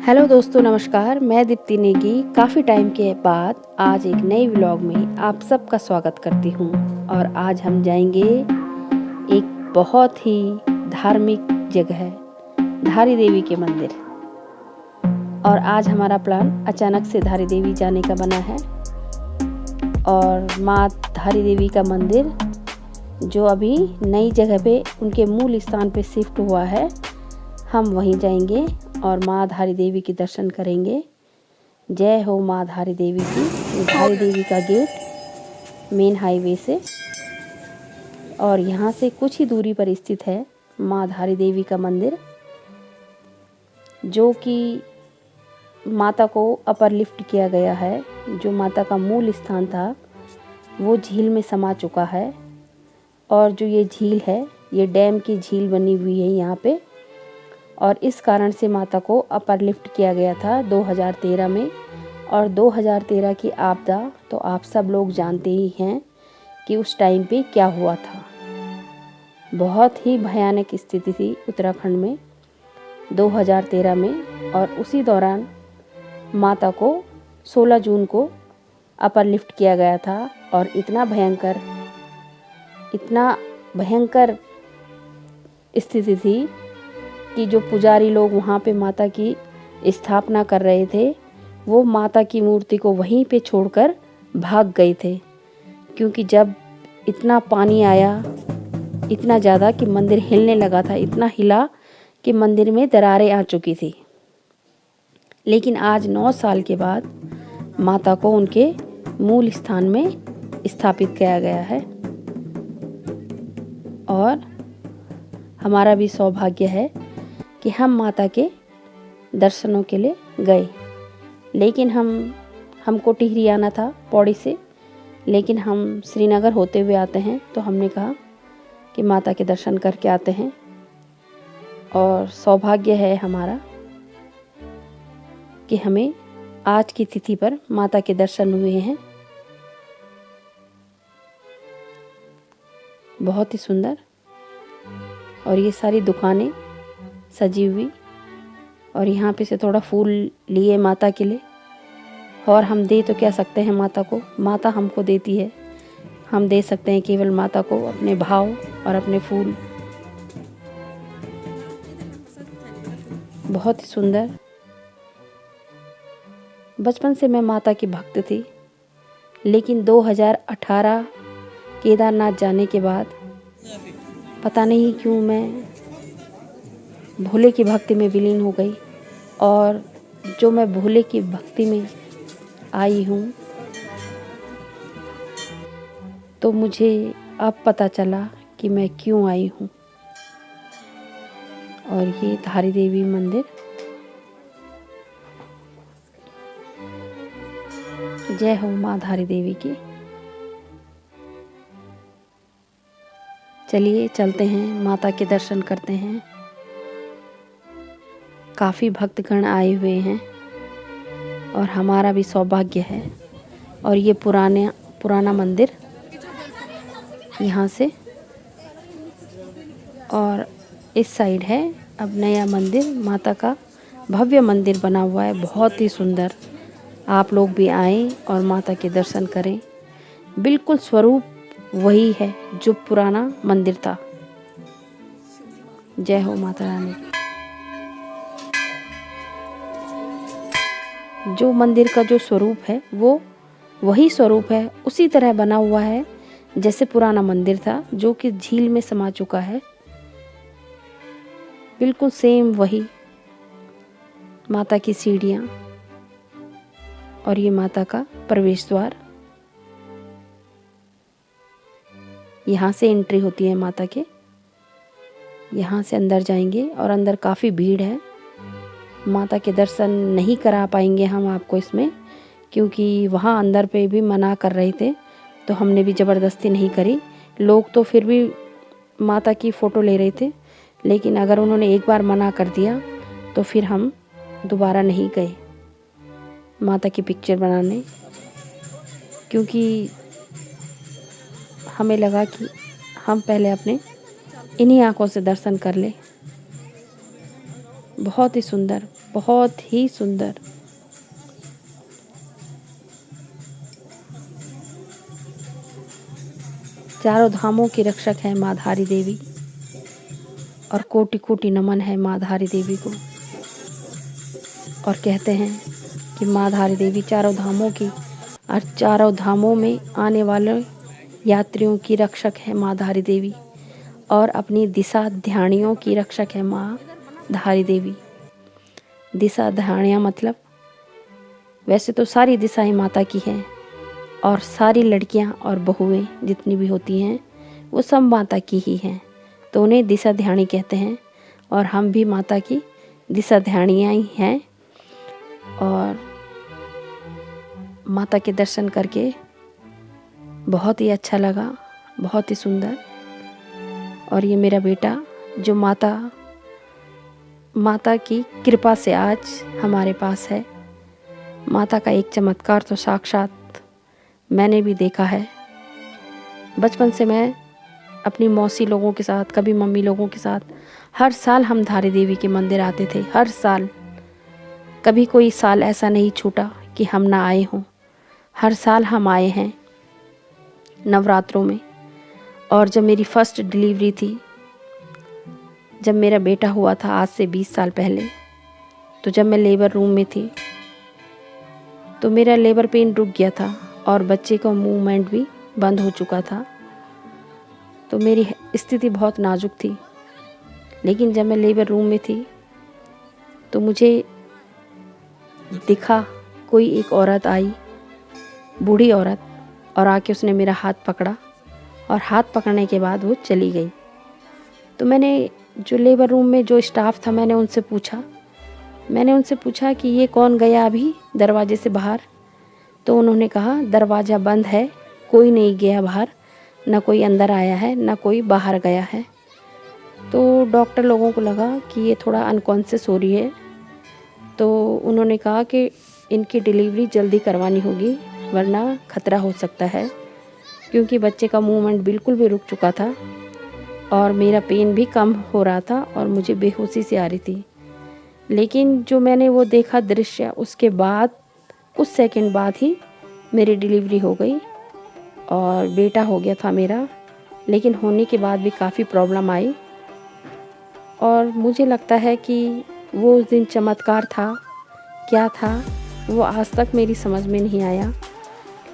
Hello दोस्तों, नमस्कार। मैं दीप्ति नेगी काफ़ी टाइम के बाद आज एक नए व्लॉग में आप सबका स्वागत करती हूँ। और आज हम जाएंगे एक बहुत ही धार्मिक जगह, धारी देवी के मंदिर। और आज हमारा प्लान अचानक से धारी देवी जाने का बना है। और माँ धारी देवी का मंदिर जो अभी नई जगह पे उनके मूल स्थान पे शिफ्ट हुआ है, हम वहीं जाएंगे और माँ धारी देवी के दर्शन करेंगे। जय हो माँ धारी देवी की। धारी देवी का गेट मेन हाईवे से और यहाँ से कुछ ही दूरी पर स्थित है माँ धारी देवी का मंदिर, जो कि माता को अपर लिफ्ट किया गया है। जो माता का मूल स्थान था वो झील में समा चुका है। और जो ये झील है, ये डैम की झील बनी हुई है यहाँ पे। और इस कारण से माता को अपर लिफ्ट किया गया था 2013 में। और 2013 की आपदा तो आप सब लोग जानते ही हैं कि उस टाइम पे क्या हुआ था। बहुत ही भयानक स्थिति थी उत्तराखंड में 2013 में। और उसी दौरान माता को 16 जून को अपर लिफ्ट किया गया था। और इतना भयंकर स्थिति थी कि जो पुजारी लोग वहाँ पे माता की स्थापना कर रहे थे, वो माता की मूर्ति को वहीं पे छोड़कर भाग गए थे। क्योंकि जब इतना पानी आया, इतना ज़्यादा कि मंदिर हिलने लगा था, इतना हिला कि मंदिर में दरारें आ चुकी थी। लेकिन आज 9 साल के बाद माता को उनके मूल स्थान में स्थापित किया गया है। और हमारा भी सौभाग्य है कि हम माता के दर्शनों के लिए गए। लेकिन हमको टिहरी आना था पौड़ी से, लेकिन हम श्रीनगर होते हुए आते हैं, तो हमने कहा कि माता के दर्शन करके आते हैं। और सौभाग्य है हमारा कि हमें आज की तिथि पर माता के दर्शन हुए हैं। बहुत ही सुंदर। और ये सारी दुकानें सजी हुई। और यहाँ पे से थोड़ा फूल लिए माता के लिए। और हम दे तो क्या सकते हैं माता को, माता हमको देती है। हम दे सकते हैं केवल माता को अपने भाव और अपने फूल। बहुत ही सुंदर। बचपन से मैं माता की भक्त थी, लेकिन 2018 केदारनाथ जाने के बाद पता नहीं क्यों मैं भोले की भक्ति में विलीन हो गई। और जो मैं भोले की भक्ति में आई हूँ, तो मुझे अब पता चला कि मैं क्यों आई हूँ। और ये धारी देवी मंदिर। जय हो माँ धारी देवी की। चलिए चलते हैं, माता के दर्शन करते हैं। काफ़ी भक्तगण आए हुए हैं और हमारा भी सौभाग्य है। और ये पुराना मंदिर यहाँ से, और इस साइड है अब नया मंदिर। माता का भव्य मंदिर बना हुआ है, बहुत ही सुंदर। आप लोग भी आएं और माता के दर्शन करें। बिल्कुल स्वरूप वही है जो पुराना मंदिर था। जय हो माता रानी। जो मंदिर का जो स्वरूप है वो वही स्वरूप है, उसी तरह बना हुआ है जैसे पुराना मंदिर था, जो कि झील में समा चुका है। बिल्कुल सेम वही। माता की सीढ़ियाँ और ये माता का प्रवेश द्वार। यहाँ से एंट्री होती है माता के। यहाँ से अंदर जाएंगे और अंदर काफ़ी भीड़ है। माता के दर्शन नहीं करा पाएंगे हम आपको इसमें, क्योंकि वहाँ अंदर पे भी मना कर रहे थे, तो हमने भी ज़बरदस्ती नहीं करी। लोग तो फिर भी माता की फ़ोटो ले रहे थे, लेकिन अगर उन्होंने एक बार मना कर दिया तो फिर हम दोबारा नहीं गए माता की पिक्चर बनाने, क्योंकि हमें लगा कि हम पहले अपने इन्हीं आँखों से दर्शन कर ले। बहुत ही सुंदर। बहुत ही सुंदर। चारों धामों की रक्षक है माँ धारी देवी और कोटि कोटि नमन है माँ धारी देवी को। और कहते हैं कि माँ धारी देवी चारों धामों की और चारों धामों में आने वाले यात्रियों की रक्षक है माँ धारी देवी और अपनी दिशा ध्यानियों की रक्षक है माँ धारी देवी। दिशा ध्यानियाँ मतलब वैसे तो सारी दिशाएं माता की हैं और सारी लड़कियां और बहुएं जितनी भी होती हैं वो सब माता की ही हैं, तो उन्हें दिशा ध्यानी कहते हैं। और हम भी माता की दिशा ध्यानियाँ ही हैं। और माता के दर्शन करके बहुत ही अच्छा लगा, बहुत ही सुंदर। और ये मेरा बेटा जो माता की कृपा से आज हमारे पास है। माता का एक चमत्कार तो साक्षात मैंने भी देखा है। बचपन से मैं अपनी मौसी लोगों के साथ, कभी मम्मी लोगों के साथ, हर साल हम धारी देवी के मंदिर आते थे। हर साल, कभी कोई साल ऐसा नहीं छूटा कि हम ना आए हों। हर साल हम आए हैं नवरात्रों में। और जब मेरी फर्स्ट डिलीवरी थी, जब मेरा बेटा हुआ था आज से 20 साल पहले, तो जब मैं लेबर रूम में थी तो मेरा लेबर पेन रुक गया था और बच्चे का मूवमेंट भी बंद हो चुका था। तो मेरी स्थिति बहुत नाजुक थी। लेकिन जब मैं लेबर रूम में थी तो मुझे दिखा कोई एक औरत आई, बूढ़ी औरत, और आके उसने मेरा हाथ पकड़ा और हाथ पकड़ने के बाद वो चली गई। तो मैंने जो लेबर रूम में जो स्टाफ था मैंने उनसे पूछा कि ये कौन गया अभी दरवाजे से बाहर। तो उन्होंने कहा दरवाज़ा बंद है, कोई नहीं गया बाहर, ना कोई अंदर आया है ना कोई बाहर गया है। तो डॉक्टर लोगों को लगा कि ये थोड़ा अनकॉन्शियस हो रही है, तो उन्होंने कहा कि इनकी डिलीवरी जल्दी करवानी होगी वरना ख़तरा हो सकता है, क्योंकि बच्चे का मूवमेंट बिल्कुल भी रुक चुका था और मेरा पेन भी कम हो रहा था और मुझे बेहोशी सी आ रही थी। लेकिन जो मैंने वो देखा दृश्य, उसके बाद कुछ सेकंड बाद ही मेरी डिलीवरी हो गई और बेटा हो गया था मेरा। लेकिन होने के बाद भी काफ़ी प्रॉब्लम आई और मुझे लगता है कि वो उस दिन चमत्कार था, क्या था वो आज तक मेरी समझ में नहीं आया।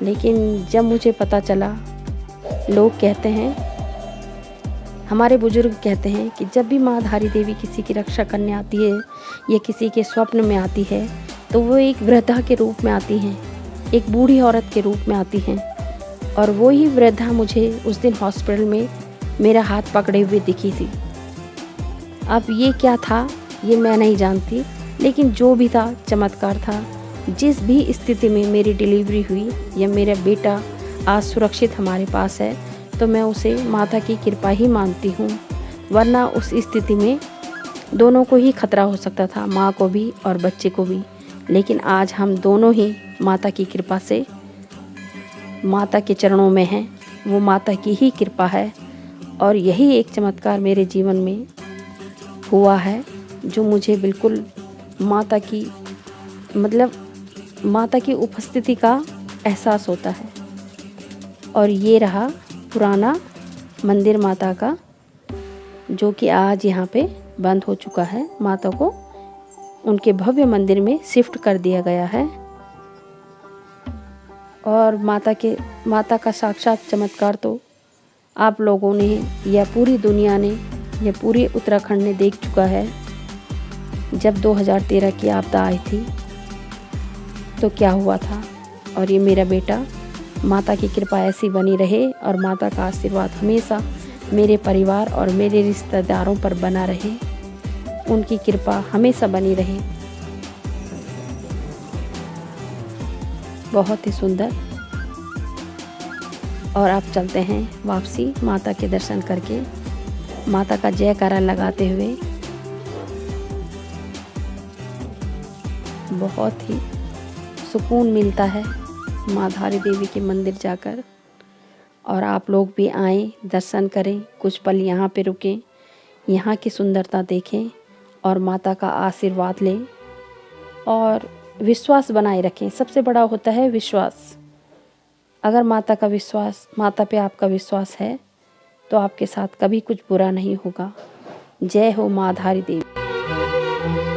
लेकिन जब मुझे पता चला, लोग कहते हैं, हमारे बुजुर्ग कहते हैं कि जब भी माँ धारी देवी किसी की रक्षा करने आती है या किसी के स्वप्न में आती है तो वो एक वृद्धा के रूप में आती हैं, एक बूढ़ी औरत के रूप में आती हैं। और वो ही वृद्धा मुझे उस दिन हॉस्पिटल में मेरा हाथ पकड़े हुए दिखी थी। अब ये क्या था ये मैं नहीं जानती, लेकिन जो भी था चमत्कार था। जिस भी स्थिति में मेरी डिलीवरी हुई या मेरा बेटा आज सुरक्षित हमारे पास है, तो मैं उसे माता की कृपा ही मानती हूँ। वरना उस स्थिति में दोनों को ही खतरा हो सकता था, माँ को भी और बच्चे को भी। लेकिन आज हम दोनों ही माता की कृपा से माता के चरणों में हैं। वो माता की ही कृपा है और यही एक चमत्कार मेरे जीवन में हुआ है जो मुझे बिल्कुल माता की उपस्थिति का एहसास होता है। और ये रहा पुराना मंदिर माता का, जो कि आज यहाँ पे बंद हो चुका है। माता को उनके भव्य मंदिर में शिफ्ट कर दिया गया है। और माता का साक्षात चमत्कार तो आप लोगों ने या पूरी दुनिया ने या पूरे उत्तराखंड ने देख चुका है। जब 2013 की आपदा आई थी तो क्या हुआ था। और ये मेरा बेटा, माता की कृपा ऐसी बनी रहे और माता का आशीर्वाद हमेशा मेरे परिवार और मेरे रिश्तेदारों पर बना रहे, उनकी कृपा हमेशा बनी रहे। बहुत ही सुंदर। और आप चलते हैं वापसी माता के दर्शन करके, माता का जयकारा लगाते हुए। बहुत ही सुकून मिलता है माँ धारी देवी के मंदिर जाकर। और आप लोग भी आएँ, दर्शन करें, कुछ पल यहाँ पे रुकें, यहाँ की सुंदरता देखें और माता का आशीर्वाद लें। और विश्वास बनाए रखें। सबसे बड़ा होता है विश्वास। अगर माता पे आपका विश्वास है तो आपके साथ कभी कुछ बुरा नहीं होगा। जय हो माँ धारी देवी।